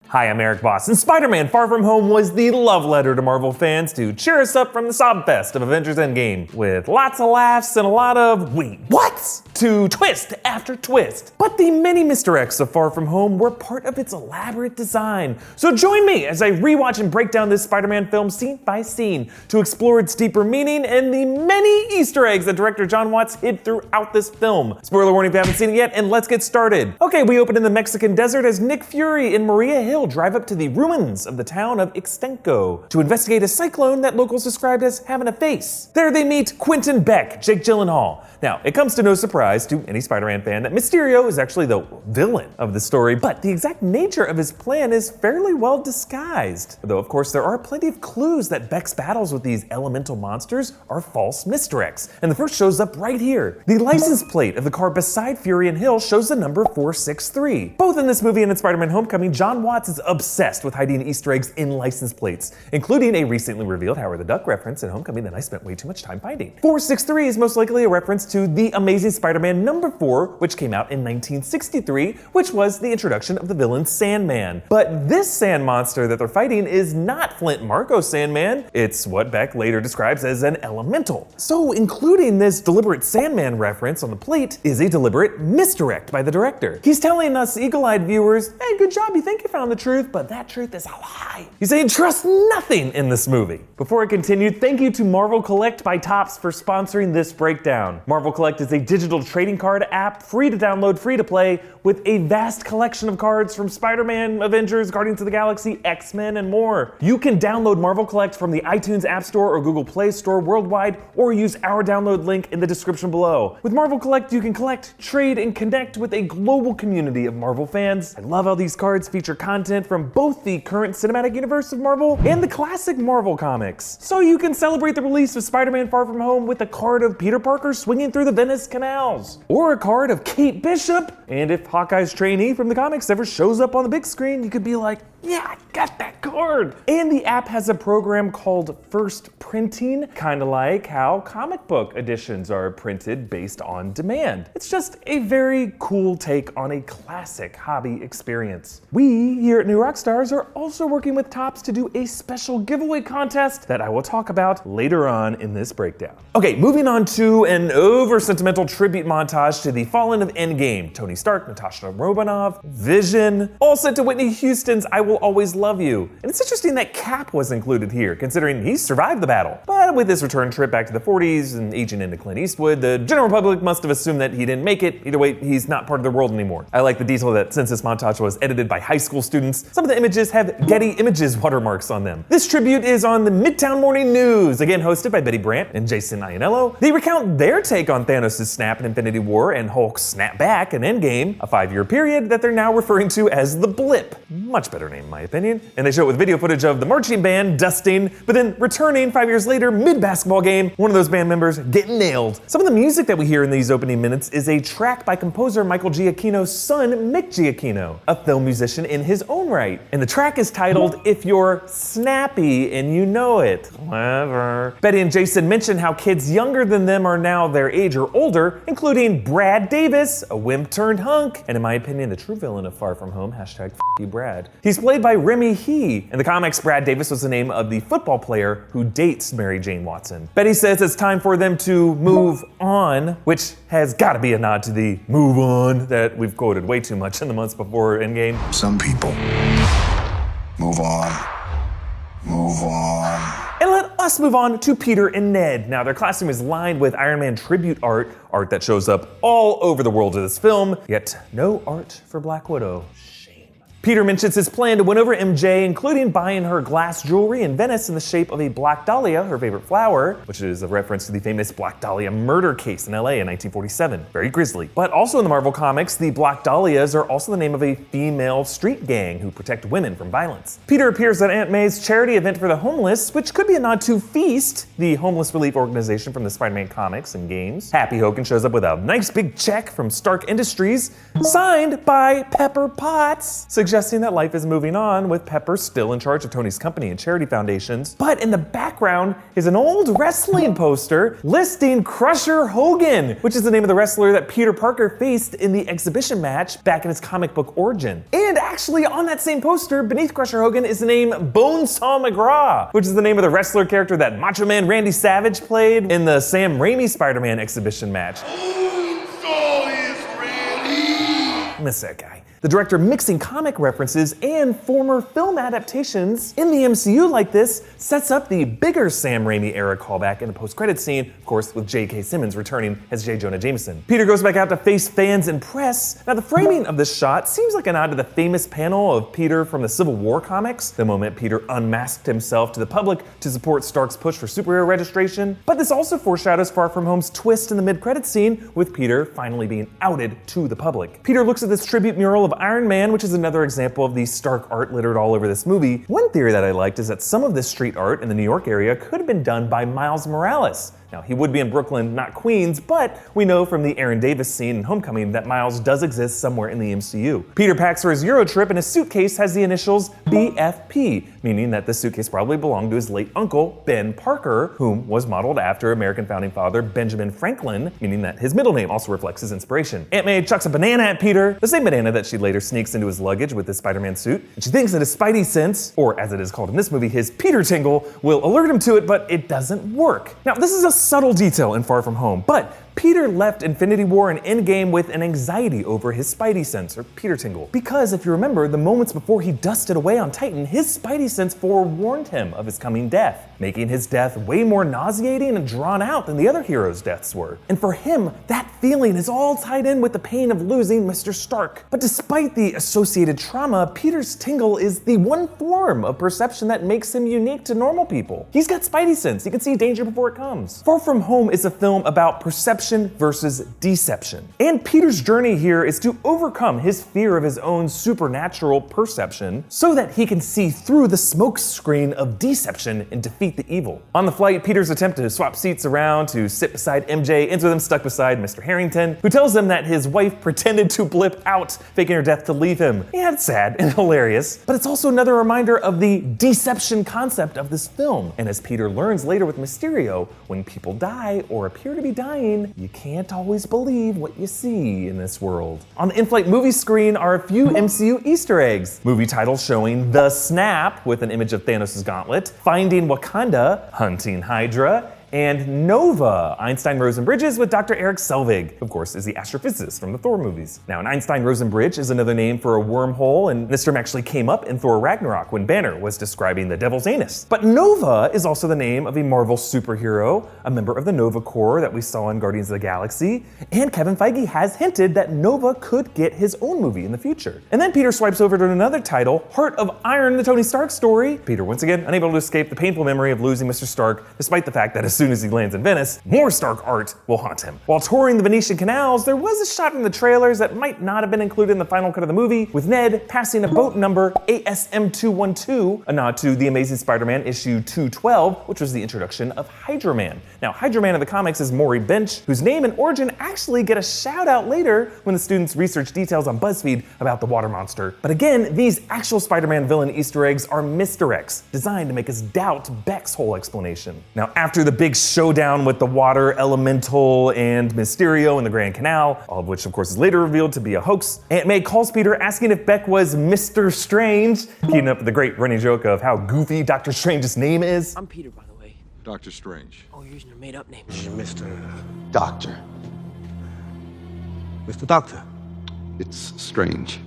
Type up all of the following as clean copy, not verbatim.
Hi, I'm Erik Voss, and Spider-Man Far From Home was the love letter to Marvel fans to cheer us up from the sob fest of Avengers Endgame, with lots of laughs and a lot of wait, what? To twist after twist. But the many misdirects of Far From Home were part of its elaborate design. So join me as I rewatch and break down this Spider-Man film scene by scene to explore its deeper meaning and the many Easter eggs that director Jon Watts hid throughout this film. Spoiler warning if you haven't seen it yet, and let's get started. Okay, we open in the Mexican desert as Nick Fury and Maria Hill drive up to the ruins of the town of Ixtenco to investigate a cyclone that locals described as having a face. There they meet Quentin Beck, Jake Gyllenhaal. Now, it comes to no surprise to any Spider-Man fan that Mysterio is actually the villain of the story, but the exact nature of his plan is fairly well disguised. Though, of course, there are plenty of clues that Beck's battles with these elemental monsters are false misdirects, and the first shows up right here. The license plate of the car beside Fury and Hill shows the number 463. Both in this movie and in Spider-Man Homecoming, Jon Watts is obsessed with hiding Easter eggs in license plates, including a recently revealed Howard the Duck reference in Homecoming that I spent way too much time finding. 463 is most likely a reference to The Amazing Spider-Man number 4, which came out in 1963, which was the introduction of the villain Sandman. But this sand monster that they're fighting is not Flint Marko's Sandman, it's what Beck later describes as an elemental. So including this deliberate Sandman reference on the plate is a deliberate misdirect by the director. He's telling us eagle-eyed viewers, hey, good job, you think you found the truth, but that truth is a lie. He's saying trust nothing in this movie. Before I continue, thank you to Marvel Collect by Topps for sponsoring this breakdown. Marvel Collect is a digital trading card app, free to download, free to play, with a vast collection of cards from Spider-Man, Avengers, Guardians of the Galaxy, X-Men, and more. You can download Marvel Collect from the iTunes App Store or Google Play Store worldwide, or use our download link in the description below. With Marvel Collect, you can collect, trade, and connect with a global community of Marvel fans. I love how these cards feature content from both the current cinematic universe of Marvel and the classic Marvel comics. So you can celebrate the release of Spider-Man Far From Home with a card of Peter Parker swinging through the Venice canals, or a card of Kate Bishop, and if Hawkeye's trainee from the comics ever shows up on the big screen, you could be like, yeah, I got that card. And the app has a program called First Printing, kind of like how comic book editions are printed based on demand. It's just a very cool take on a classic hobby experience. We here at New Rockstars are also working with Topps to do a special giveaway contest that I will talk about later on in this breakdown. Okay, moving on to an over-sentimental tribute montage to the fallen of Endgame. Tony Stark, Natasha Romanoff, Vision, all set to Whitney Houston's I Will Always Love You. And it's interesting that Cap was included here, considering he survived the battle. But with his return trip back to the 40s and aging into Clint Eastwood, the general public must have assumed that he didn't make it. Either way, he's not part of the world anymore. I like the detail that since this montage was edited by high school students, some of the images have Getty Images watermarks on them. This tribute is on the Midtown Morning News, again hosted by Betty Brant and Jason Iannello. They recount their take on Thanos' snap in Infinity War and Hulk's snap back in Endgame, a 5-year period that they're now referring to as the blip. Much better name in my opinion. And they show it with video footage of the marching band dusting, but then returning 5 years later mid-basketball game, one of those band members getting nailed. Some of the music that we hear in these opening minutes is a track by composer Michael Giacchino's son, Mick Giacchino, a film musician in his own right. And the track is titled If You're Snappy and You Know It. Clever. Betty and Jason mention how kids younger than them are now their age or older, including Brad Davis, a wimp turned hunk, and in my opinion, the true villain of Far From Home, hashtag F you Brad. He's played by Remy Hee. In the comics, Brad Davis was the name of the football player who dates Mary Jane Watson. Betty says it's time for them to move on, which has got to be a nod to the move on that we've quoted way too much in the months before Endgame. Some people move on. Move on. And let us move on to Peter and Ned. Now, their classroom is lined with Iron Man tribute art that shows up all over the world of this film, yet no art for Black Widow. Peter mentions his plan to win over MJ, including buying her glass jewelry in Venice in the shape of a Black Dahlia, her favorite flower, which is a reference to the famous Black Dahlia murder case in LA in 1947. Very grisly. But also in the Marvel comics, the Black Dahlias are also the name of a female street gang who protect women from violence. Peter appears at Aunt May's charity event for the homeless, which could be a nod to Feast, the homeless relief organization from the Spider-Man comics and games. Happy Hogan shows up with a nice big check from Stark Industries, signed by Pepper Potts, suggesting that life is moving on with Pepper still in charge of Tony's company and charity foundations. But in the background is an old wrestling poster listing Crusher Hogan, which is the name of the wrestler that Peter Parker faced in the exhibition match back in his comic book origin. And actually on that same poster, beneath Crusher Hogan, is the name Bonesaw McGraw, which is the name of the wrestler character that Macho Man Randy Savage played in the Sam Raimi Spider-Man exhibition match. Miss that guy. The director mixing comic references and former film adaptations in the MCU like this sets up the bigger Sam Raimi era callback in the post-credits scene, of course with J.K. Simmons returning as J. Jonah Jameson. Peter goes back out to face fans and press. Now the framing of this shot seems like a nod to the famous panel of Peter from the Civil War comics, the moment Peter unmasked himself to the public to support Stark's push for superhero registration. But this also foreshadows Far From Home's twist in the mid-credits scene with Peter finally being outed to the public. Peter looks at this tribute mural of Iron Man, which is another example of the Stark art littered all over this movie. One theory that I liked is that some of this street art in the New York area could have been done by Miles Morales. Now, he would be in Brooklyn, not Queens, but we know from the Aaron Davis scene in Homecoming that Miles does exist somewhere in the MCU. Peter packs for his Euro trip and his suitcase has the initials BFP, meaning that this suitcase probably belonged to his late uncle, Ben Parker, whom was modeled after American founding father Benjamin Franklin, meaning that his middle name also reflects his inspiration. Aunt May chucks a banana at Peter, the same banana that she later sneaks into his luggage with his Spider-Man suit, and she thinks that his Spidey sense, or as it is called in this movie, his Peter tingle, will alert him to it, but it doesn't work. Now, this is a subtle detail in Far From Home, but Peter left Infinity War and Endgame with an anxiety over his Spidey sense, or Peter tingle. Because if you remember, the moments before he dusted away on Titan, his Spidey sense forewarned him of his coming death, making his death way more nauseating and drawn out than the other heroes' deaths were. And for him, that feeling is all tied in with the pain of losing Mr. Stark. But despite the associated trauma, Peter's tingle is the one form of perception that makes him unique to normal people. He's got Spidey sense, he can see danger before it comes. Far From Home is a film about perception versus deception. And Peter's journey here is to overcome his fear of his own supernatural perception so that he can see through the smokescreen of deception and defeat the evil. On the flight, Peter's attempt to swap seats around to sit beside MJ ends with him stuck beside Mr. Harrington, who tells him that his wife pretended to blip out, faking her death to leave him. Yeah, it's sad and hilarious, but it's also another reminder of the deception concept of this film. And as Peter learns later with Mysterio, when people die or appear to be dying, you can't always believe what you see in this world. On the in-flight movie screen are a few MCU Easter eggs. Movie titles showing The Snap with an image of Thanos' gauntlet, Finding Wakanda, Hunting Hydra, and Nova, Einstein-Rosen-Bridges with Dr. Erik Selvig, of course, is the astrophysicist from the Thor movies. Now, an Einstein-Rosen-Bridge is another name for a wormhole, and this term actually came up in Thor Ragnarok when Banner was describing the Devil's Anus. But Nova is also the name of a Marvel superhero, a member of the Nova Corps that we saw in Guardians of the Galaxy, and Kevin Feige has hinted that Nova could get his own movie in the future. And then Peter swipes over to another title, Heart of Iron, the Tony Stark story. Peter, once again, unable to escape the painful memory of losing Mr. Stark, despite the fact that as soon as he lands in Venice, more Stark art will haunt him. While touring the Venetian canals, there was a shot in the trailers that might not have been included in the final cut of the movie, with Ned passing a boat number ASM-212, a nod to The Amazing Spider-Man issue 212, which was the introduction of Hydra Man. Now, Hydra Man in the comics is Maury Bench, whose name and origin actually get a shout out later when the students research details on BuzzFeed about the water monster. But again, these actual Spider-Man villain Easter eggs are misdirects, designed to make us doubt Beck's whole explanation. Now, after the big showdown with the water elemental and Mysterio in the Grand Canal, all of which of course is later revealed to be a hoax, Aunt May calls Peter asking if Beck was Mr. Strange, keeping up with the great running joke of how goofy Dr. Strange's name is. I'm Peter, by the way. Dr. Strange. Oh, you're using a made-up name. Mr. Doctor. Mr. Doctor. It's Strange.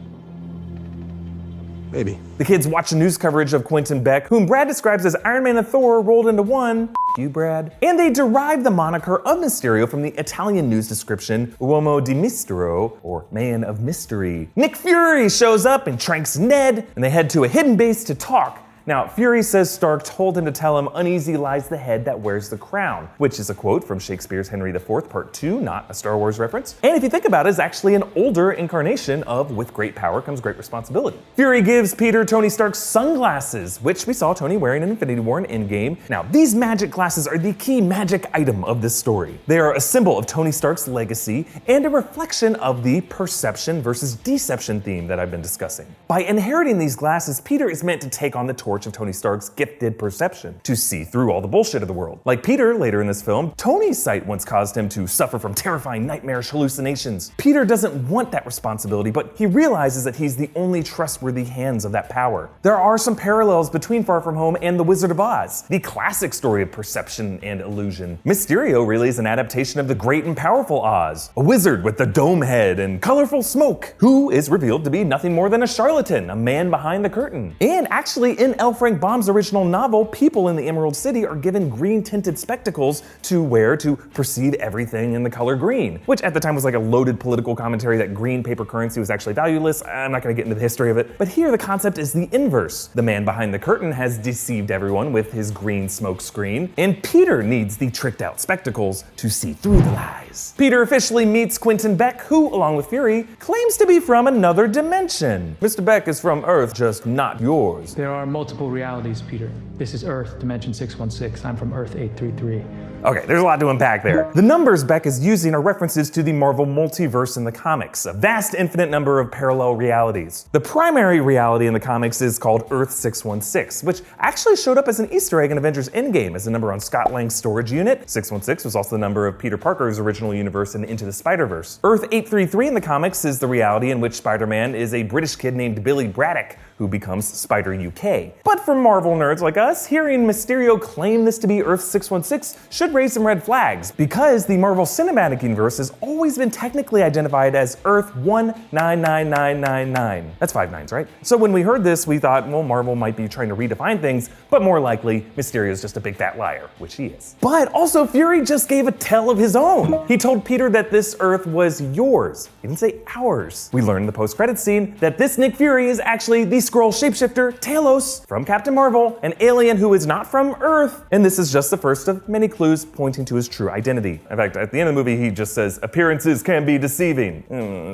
Maybe. The kids watch the news coverage of Quentin Beck, whom Brad describes as Iron Man and Thor rolled into one. You, Brad. And they derive the moniker of Mysterio from the Italian news description, Uomo di Mistero, or Man of Mystery. Nick Fury shows up and tranks Ned, and they head to a hidden base to talk. Now, Fury says Stark told him to tell him uneasy lies the head that wears the crown, which is a quote from Shakespeare's Henry IV, Part 2, not a Star Wars reference. And if you think about it, it's actually an older incarnation of with great power comes great responsibility. Fury gives Peter Tony Stark's sunglasses, which we saw Tony wearing in Infinity War and Endgame. Now, these magic glasses are the key magic item of this story. They are a symbol of Tony Stark's legacy and a reflection of the perception versus deception theme that I've been discussing. By inheriting these glasses, Peter is meant to take on the torch of Tony Stark's gifted perception, to see through all the bullshit of the world. Like Peter later in this film, Tony's sight once caused him to suffer from terrifying nightmarish hallucinations. Peter doesn't want that responsibility, but he realizes that he's the only trustworthy hands of that power. There are some parallels between Far From Home and The Wizard of Oz, the classic story of perception and illusion. Mysterio really is an adaptation of the great and powerful Oz, a wizard with the dome head and colorful smoke, who is revealed to be nothing more than a charlatan, a man behind the curtain. And actually, in L. Frank Baum's original novel, people in the Emerald City are given green-tinted spectacles to wear to perceive everything in the color green, which at the time was like a loaded political commentary that green paper currency was actually valueless. I'm not gonna get into the history of it, but here the concept is the inverse. The man behind the curtain has deceived everyone with his green smoke screen, and Peter needs the tricked out spectacles to see through the lies. Peter officially meets Quentin Beck, who, along with Fury, claims to be from another dimension. Mr. Beck is from Earth, just not yours. There are multiple realities, Peter. This is Earth, Dimension 616. I'm from Earth 833. Okay, there's a lot to unpack there. The numbers Beck is using are references to the Marvel multiverse in the comics, a vast infinite number of parallel realities. The primary reality in the comics is called Earth 616, which actually showed up as an Easter egg in Avengers Endgame as a number on Scott Lang's storage unit. 616 was also the number of Peter Parker's original universe in Into the Spider-Verse. Earth 833 in the comics is the reality in which Spider-Man is a British kid named Billy Braddock, who becomes Spider UK. But for Marvel nerds like us, hearing Mysterio claim this to be Earth 616 should raise some red flags, because the Marvel Cinematic Universe has always been technically identified as Earth 199999. That's 5 nines, right? So when we heard this, we thought, well, Marvel might be trying to redefine things, but more likely, Mysterio's just a big fat liar, which he is. But also, Fury just gave a tell of his own. He told Peter that this Earth was yours. He didn't say ours. We learned in the post-credits scene that this Nick Fury is actually the Skrull shapeshifter Talos from Captain Marvel, an alien who is not from Earth, and this is just the first of many clues pointing to his true identity. In fact, at the end of the movie, he just says, appearances can be deceiving.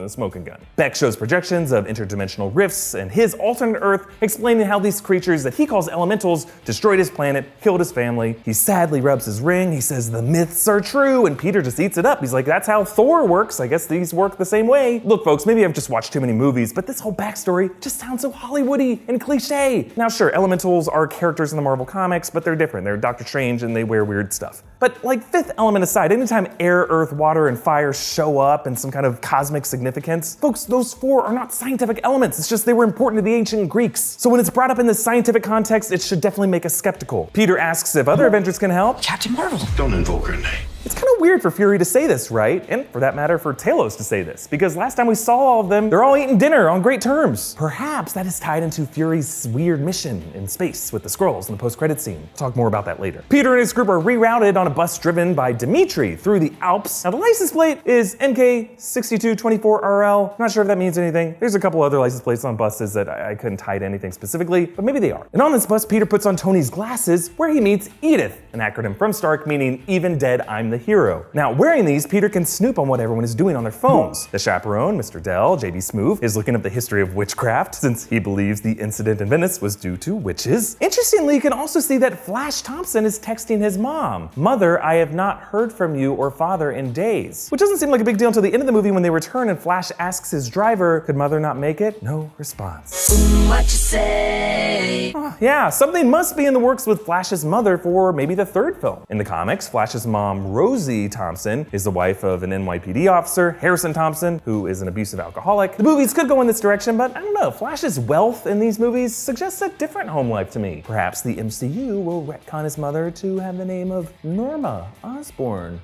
Smoking gun. Beck shows projections of interdimensional rifts and his alternate Earth, explaining how these creatures that he calls elementals destroyed his planet, killed his family. He sadly rubs his ring, he says the myths are true, and Peter just eats it up. He's like, that's how Thor works, I guess these work the same way. Look folks, maybe I've just watched too many movies, but this whole backstory just sounds so Hollywoody and cliche. Now sure, elementals are characters in the Marvel comics, but they're different. They're Doctor Strange and they wear weird stuff. But like Fifth Element aside, anytime air, earth, water, and fire show up in some kind of cosmic significance, folks, those 4 are not scientific elements. It's just they were important to the ancient Greeks. So when it's brought up in this scientific context, it should definitely make us skeptical. Peter asks if other Avengers can help. Captain Marvel. Don't invoke her name. It's kind of weird for Fury to say this, right? And for that matter, for Talos to say this, because last time we saw all of them, they're all eating dinner on great terms. Perhaps that is tied into Fury's weird mission in space with the Skrulls in the post-credit scene. We'll talk more about that later. Peter and his group are rerouted on a bus driven by Dimitri through the Alps. Now the license plate is NK6224RL. I'm not sure if that means anything. There's a couple other license plates on buses that I couldn't tie to anything specifically, but maybe they are. And on this bus, Peter puts on Tony's glasses, where he meets Edith, an acronym from Stark meaning even dead, I'm the hero. Now, wearing these, Peter can snoop on what everyone is doing on their phones. The chaperone, Mr. Dell, JB Smoove, is looking up the history of witchcraft, since he believes the incident in Venice was due to witches. Interestingly, you can also see that Flash Thompson is texting his mom, "Mother, I have not heard from you or father in days." Which doesn't seem like a big deal until the end of the movie when they return and Flash asks his driver, could Mother not make it? No response. What you say? Yeah, something must be in the works with Flash's mother for maybe the 3rd film. In the comics, Flash's mom, Rosie Thompson, is the wife of an NYPD officer, Harrison Thompson, who is an abusive alcoholic. The movies could go in this direction, but I don't know, Flash's wealth in these movies suggests a different home life to me. Perhaps the MCU will retcon his mother to have the name of Norma Osborn.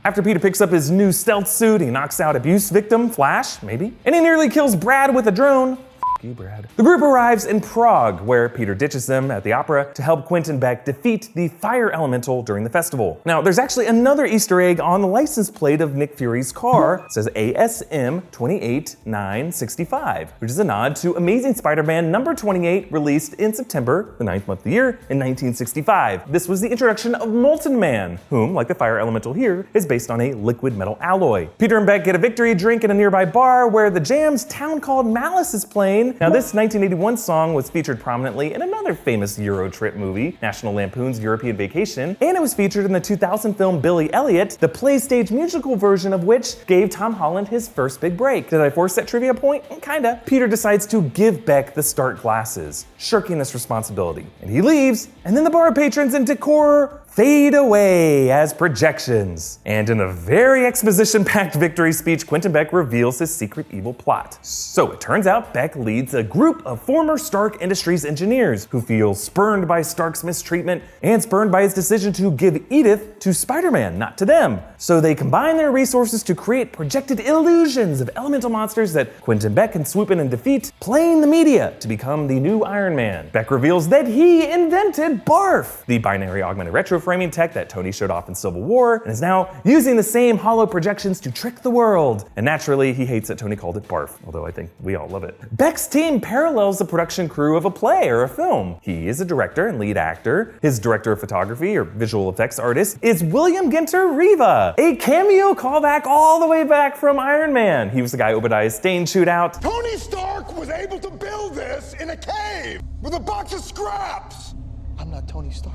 After Peter picks up his new stealth suit, he knocks out abuse victim, Flash, maybe, and he nearly kills Brad with a drone. you, Brad. The group arrives in Prague, where Peter ditches them at the opera to help Quentin Beck defeat the fire elemental during the festival. Now, there's actually another Easter egg on the license plate of Nick Fury's car. It says ASM 28965, which is a nod to Amazing Spider-Man number 28, released in September, the 9th month of the year, in 1965. This was the introduction of Molten Man, whom, like the fire elemental here, is based on a liquid metal alloy. Peter and Beck get a victory drink in a nearby bar where the Jam's Town Called Malice is playing. Now, this 1981 song was featured prominently in another famous Euro trip movie, National Lampoon's European Vacation, and it was featured in the 2000 film Billy Elliot, the play-stage musical version of which gave Tom Holland his first big break. Did I force that trivia point? Kinda. Peter decides to give Beck the Stark glasses, shirking this responsibility. And he leaves, and then the bar patrons and decor fade away as projections. And in a very exposition-packed victory speech, Quentin Beck reveals his secret evil plot. So it turns out Beck leads a group of former Stark Industries engineers who feel spurned by Stark's mistreatment and spurned by his decision to give Edith to Spider-Man, not to them. So they combine their resources to create projected illusions of elemental monsters that Quentin Beck can swoop in and defeat, playing the media to become the new Iron Man. Beck reveals that he invented BARF, the binary augmented retroframing tech that Tony showed off in Civil War, and is now using the same hollow projections to trick the world. And naturally, he hates that Tony called it BARF, although I think we all love it. Beck's team parallels the production crew of a play or a film. He is a director and lead actor. His director of photography or visual effects artist is William Ginter Riva, a cameo callback all the way back from Iron Man. He was the guy Obadiah Stane chewed out. Tony Stark was able to build this in a cave with a box of scraps. I'm not Tony Stark.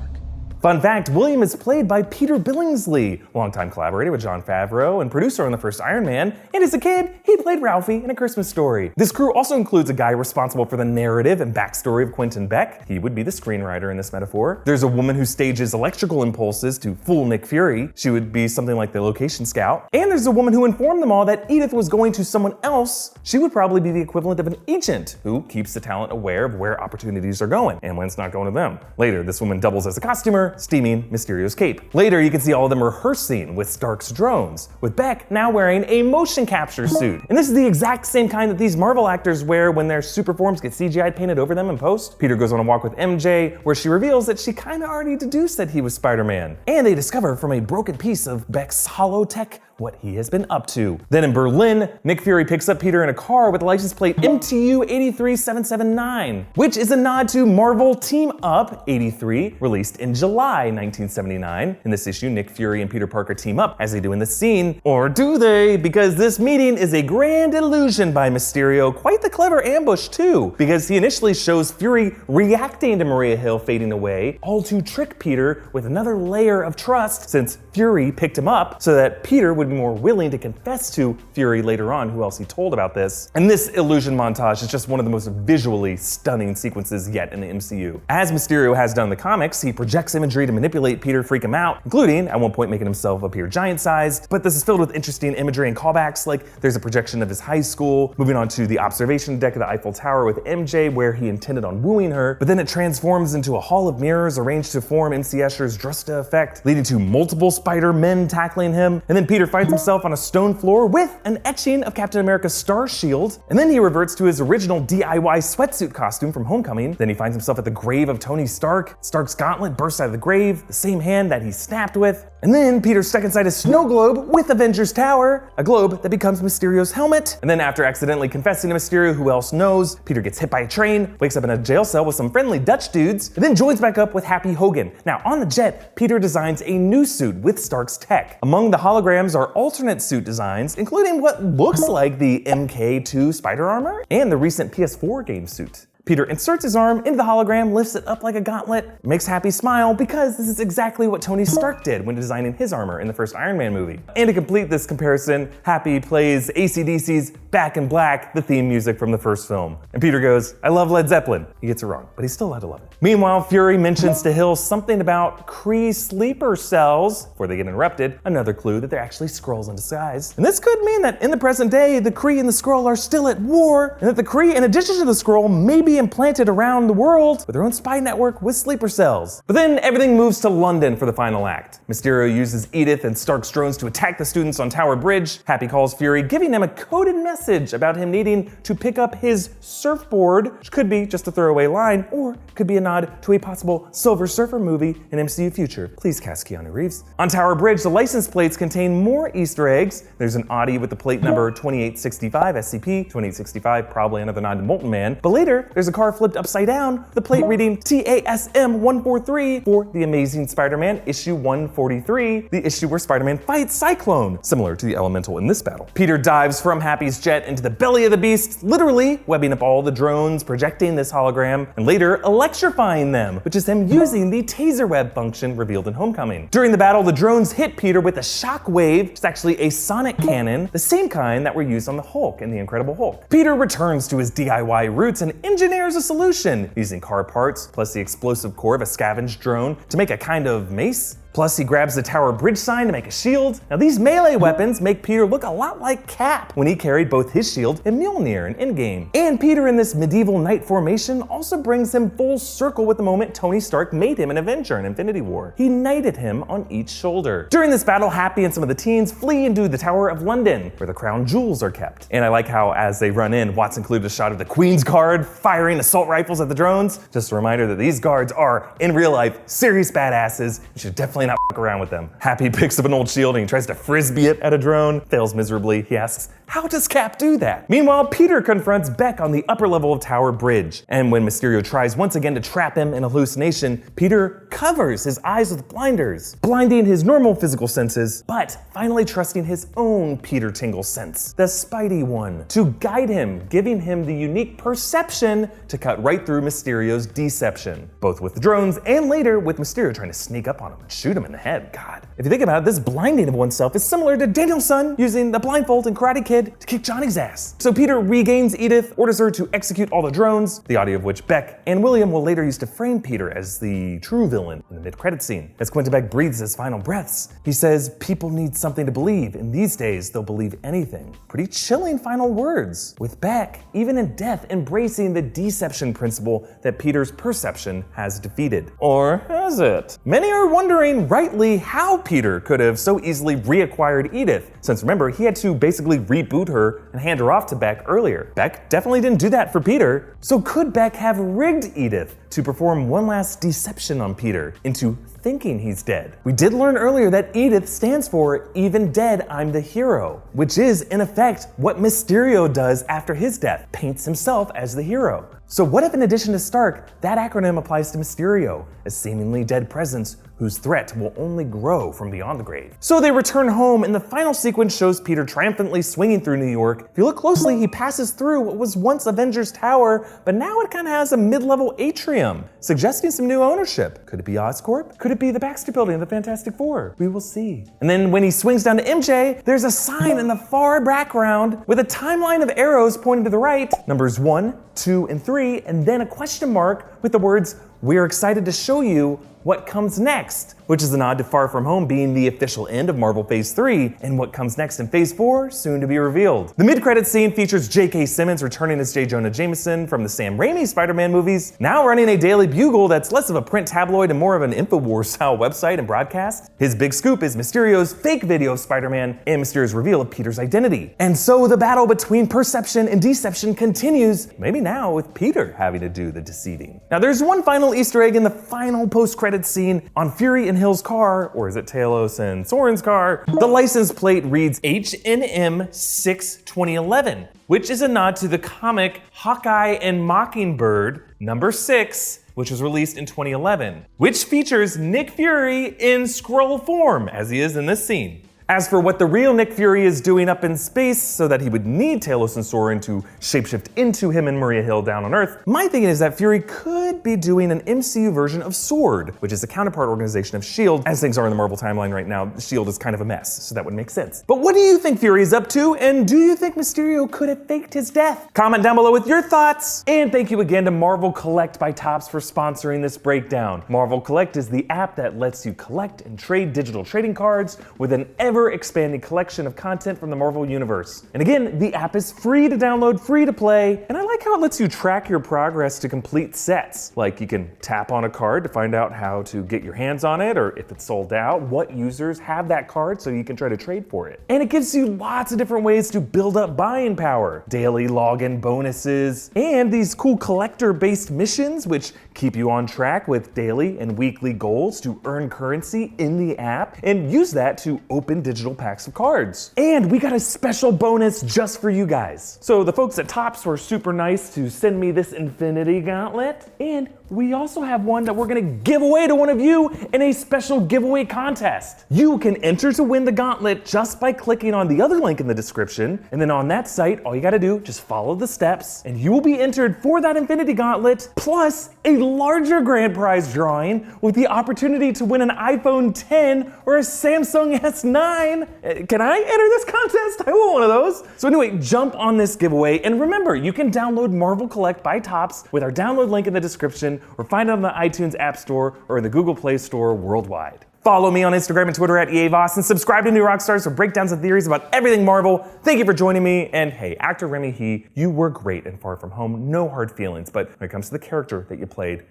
Fun fact, William is played by Peter Billingsley, longtime collaborator with Jon Favreau and producer on the first Iron Man, and as a kid, he played Ralphie in A Christmas Story. This crew also includes a guy responsible for the narrative and backstory of Quentin Beck. He would be the screenwriter in this metaphor. There's a woman who stages electrical impulses to fool Nick Fury. She would be something like the location scout. And there's a woman who informed them all that Edith was going to someone else. She would probably be the equivalent of an agent who keeps the talent aware of where opportunities are going and when it's not going to them. Later, this woman doubles as a costumer, steaming Mysterio's cape. Later, you can see all of them rehearsing with Stark's drones, with Beck now wearing a motion capture suit. And this is the exact same kind that these Marvel actors wear when their super forms get CGI painted over them in post. Peter goes on a walk with MJ, where she reveals that she kinda already deduced that he was Spider-Man. And they discover from a broken piece of Beck's hollow tech what he has been up to. Then in Berlin, Nick Fury picks up Peter in a car with the license plate MTU 83779, which is a nod to Marvel Team Up 83, released in July 1979. In this issue, Nick Fury and Peter Parker team up as they do in the scene. Or do they? Because this meeting is a grand illusion by Mysterio, quite the clever ambush too, because he initially shows Fury reacting to Maria Hill fading away, all to trick Peter with another layer of trust, since Fury picked him up so that Peter would be more willing to confess to Fury later on who else he told about this. And this illusion montage is just one of the most visually stunning sequences yet in the MCU. As Mysterio has done in the comics, he projects imagery to manipulate Peter, freak him out, including at one point making himself appear giant-sized. But this is filled with interesting imagery and callbacks, like there's a projection of his high school, moving on to the observation deck of the Eiffel Tower with MJ where he intended on wooing her, but then it transforms into a hall of mirrors arranged to form MC Escher's Drusta effect, leading to multiple Spider-Men tackling him, and then Peter finds himself on a stone floor with an etching of Captain America's star shield, and then he reverts to his original DIY sweatsuit costume from Homecoming. Then he finds himself at the grave of Tony Stark. Stark's gauntlet bursts out of the grave, the same hand that he snapped with. And then Peter's stuck inside a snow globe with Avengers Tower, a globe that becomes Mysterio's helmet. And then after accidentally confessing to Mysterio, who else knows, Peter gets hit by a train, wakes up in a jail cell with some friendly Dutch dudes, and then joins back up with Happy Hogan. Now on the jet, Peter designs a new suit with Stark's tech. Among the holograms are alternate suit designs, including what looks like the MK2 spider armor and the recent PS4 game suit. Peter inserts his arm into the hologram, lifts it up like a gauntlet, makes Happy smile because this is exactly what Tony Stark did when designing his armor in the first Iron Man movie. And to complete this comparison, Happy plays AC/DC's Back in Black, the theme music from the first film. And Peter goes, "I love Led Zeppelin." He gets it wrong, but he's still allowed to love it. Meanwhile, Fury mentions to Hill something about Kree sleeper cells before they get interrupted, another clue that they're actually Skrulls in disguise. And this could mean that in the present day, the Kree and the Skrull are still at war, and that the Kree, in addition to the Skrull, may be be implanted around the world with their own spy network with sleeper cells. But then everything moves to London for the final act. Mysterio uses Edith and Stark's drones to attack the students on Tower Bridge. Happy calls Fury, giving him a coded message about him needing to pick up his surfboard, which could be just a throwaway line, or could be a nod to a possible Silver Surfer movie in MCU future. Please cast Keanu Reeves. On Tower Bridge, the license plates contain more Easter eggs. There's an Audi with the plate number 2865 SCP, 2865, probably another nod to Molten Man. But later, there's a car flipped upside down, the plate reading TASM 143 for The Amazing Spider-Man issue 143, the issue where Spider-Man fights Cyclone, similar to the Elemental in this battle. Peter dives from Happy's jet into the belly of the beast, literally webbing up all the drones, projecting this hologram, and later electrifying them, which is him using the taser web function revealed in Homecoming. During the battle, the drones hit Peter with a shock wave, which is actually a sonic cannon, the same kind that were used on the Hulk in The Incredible Hulk. Peter returns to his DIY roots and engineers a solution, using car parts, plus the explosive core of a scavenged drone to make a kind of mace. Plus, he grabs the Tower Bridge sign to make a shield. Now, these melee weapons make Peter look a lot like Cap when he carried both his shield and Mjolnir in Endgame. And Peter in this medieval knight formation also brings him full circle with the moment Tony Stark made him an Avenger in Infinity War. He knighted him on each shoulder. During this battle, Happy and some of the teens flee into the Tower of London, where the crown jewels are kept. And I like how, as they run in, Watts included a shot of the Queen's Guard firing assault rifles at the drones. Just a reminder that these guards are, in real life, serious badasses. You should definitely not fuck around with them. Happy picks up an old shield and he tries to frisbee it at a drone. Fails miserably. He asks, how does Cap do that? Meanwhile, Peter confronts Beck on the upper level of Tower Bridge. And when Mysterio tries once again to trap him in a hallucination, Peter covers his eyes with blinders, blinding his normal physical senses, but finally trusting his own Peter Tingle sense, the Spidey one, to guide him, giving him the unique perception to cut right through Mysterio's deception, both with the drones and later with Mysterio trying to sneak up on him and shoot him in the head. God. If you think about it, this blinding of oneself is similar to Danielson using the blindfold in Karate Kid to kick Johnny's ass. So Peter regains Edith, orders her to execute all the drones, the audio of which Beck and William will later use to frame Peter as the true villain in the mid-credit scene. As Quentin Beck breathes his final breaths, he says, people need something to believe. In these days, they'll believe anything. Pretty chilling final words, with Beck, even in death, embracing the deception principle that Peter's perception has defeated. Or has it? Many are wondering, rightly, how Peter could have so easily reacquired Edith, since remember, he had to basically reboot her and hand her off to Beck earlier. Beck definitely didn't do that for Peter. So could Beck have rigged Edith to perform one last deception on Peter into thinking he's dead? We did learn earlier that Edith stands for Even Dead, I'm the Hero, which is in effect what Mysterio does after his death, paints himself as the hero. So what if in addition to Stark, that acronym applies to Mysterio, a seemingly dead presence whose threat will only grow from beyond the grave? So they return home, and the final sequence shows Peter triumphantly swinging through New York. If you look closely, he passes through what was once Avengers Tower, but now it kind of has a mid-level atrium, suggesting some new ownership. Could it be Oscorp? Could it be the Baxter Building of the Fantastic Four? We will see. And then when he swings down to MJ, there's a sign in the far background with a timeline of arrows pointing to the right, numbers 1, 2, and 3, and then a question mark with the words, "We're excited to show you what comes next," which is a nod to Far From Home being the official end of Marvel Phase 3, and what comes next in Phase 4, soon to be revealed. The mid-credits scene features J.K. Simmons returning as J. Jonah Jameson from the Sam Raimi Spider-Man movies, now running a Daily Bugle that's less of a print tabloid and more of an InfoWars-style website and broadcast. His big scoop is Mysterio's fake video of Spider-Man and Mysterio's reveal of Peter's identity. And so the battle between perception and deception continues, maybe now with Peter having to do the deceiving. Now there's one final Easter egg in the final post-credits scene on Fury and Hill's car, or is it Talos and Soren's car? The license plate reads HNM 6 2011, which is a nod to the comic Hawkeye and Mockingbird number 6, which was released in 2011, which features Nick Fury in scroll form, as he is in this scene. As for what the real Nick Fury is doing up in space so that he would need Talos and Soren to shapeshift into him and Maria Hill down on Earth, my thinking is that Fury could be doing an MCU version of SWORD, which is a counterpart organization of S.H.I.E.L.D. As things are in the Marvel timeline right now, S.H.I.E.L.D. is kind of a mess, so that would make sense. But what do you think Fury is up to, and do you think Mysterio could have faked his death? Comment down below with your thoughts, and thank you again to Marvel Collect by Topps for sponsoring this breakdown. Marvel Collect is the app that lets you collect and trade digital trading cards with an ever-expanding collection of content from the Marvel Universe. And again, the app is free to download, free to play, and I like like how it lets you track your progress to complete sets. Like you can tap on a card to find out how to get your hands on it, or if it's sold out, what users have that card so you can try to trade for it. And it gives you lots of different ways to build up buying power. Daily login bonuses, and these cool collector-based missions which keep you on track with daily and weekly goals to earn currency in the app and use that to open digital packs of cards. And we got a special bonus just for you guys. So the folks at Topps were super nice to send me this Infinity Gauntlet, and we also have one that we're gonna give away to one of you in a special giveaway contest. You can enter to win the gauntlet just by clicking on the other link in the description, and then on that site, all you gotta do, just follow the steps, and you will be entered for that Infinity Gauntlet, plus a larger grand prize drawing with the opportunity to win an iPhone 10 or a Samsung S9. Can I enter this contest? I want one of those. So anyway, jump on this giveaway, and remember, you can download Marvel Collect by Topps with our download link in the description, or find it on the iTunes App Store or in the Google Play Store worldwide. Follow me on Instagram and Twitter at EAVoss, and subscribe to New Rockstars for breakdowns and theories about everything Marvel. Thank you for joining me, and hey, actor Remy He, you were great in Far From Home, no hard feelings, but when it comes to the character that you played,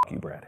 you, Brad.